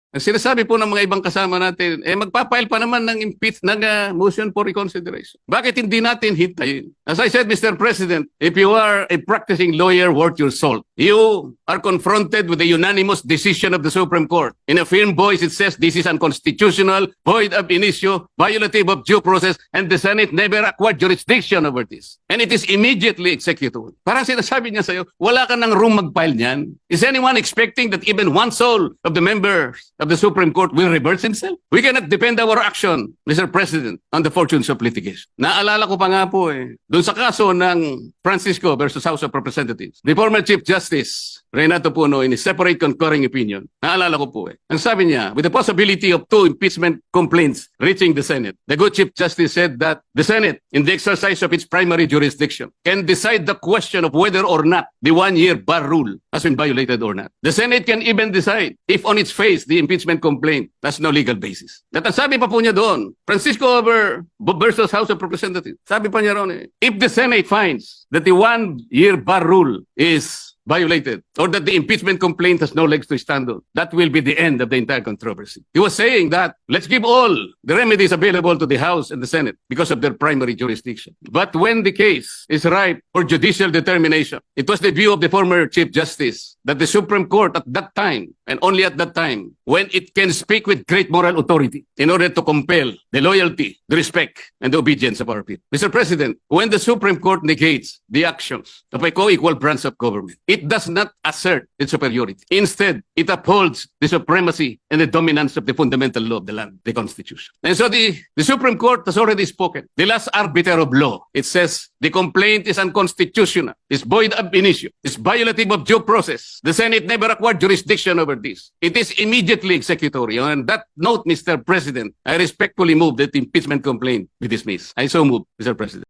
Ang sinasabi po ng mga ibang kasama natin, magpapile pa naman ng motion for reconsideration. Bakit hindi natin hintayin? As I said, Mr. President, if you are a practicing lawyer worth your salt, you are confronted with a unanimous decision of the Supreme Court. In a firm voice, it says this is unconstitutional, void ab initio, violative of due process, and the Senate never acquired jurisdiction over this. And it is immediately executable. Parang sinasabi niya sa'yo, wala ka ng room mag-file niyan. Is anyone expecting that even one soul of the members of the Supreme Court will reverse himself? We cannot depend our action, Mr. President, on the fortunes of litigation. Naalala ko pa nga po doon sa kaso ng Francisco versus House of Representatives, the former Chief Justice Renato Puno, in his separate concurring opinion, naalala ko po ang sabi niya, with the possibility of 2 impeachment complaints reaching the Senate, the good Chief Justice said that the Senate, in the exercise of its primary jurisdiction, can decide the question of whether or not the 1-year bar rule has been violated or not. The Senate can even decide if on its face the impeachment complaint has no legal basis. At ang sabi pa po niya doon, Francisco versus House of Representatives, sabi pa niya ron if the Senate finds that the 1-year bar rule is violated, or that the impeachment complaint has no legs to stand on, that will be the end of the entire controversy. He was saying that let's give all the remedies available to the House and the Senate because of their primary jurisdiction. But when the case is ripe for judicial determination, it was the view of the former Chief Justice that the Supreme Court at that time, and only at that time, when it can speak with great moral authority in order to compel the loyalty, the respect, and the obedience of our people. Mr. President, when the Supreme Court negates the actions of a co-equal branch of government, it does not assert its superiority. Instead, it upholds the supremacy and the dominance of the fundamental law of the land, the Constitution. And so the Supreme Court has already spoken. The last arbiter of law, it says the complaint is unconstitutional, is void ab initio, is violative of due process. The Senate never acquired jurisdiction over this. It is immediately executory. On that note, Mr. President, I respectfully move that the impeachment complaint be dismissed. I so move, Mr. President.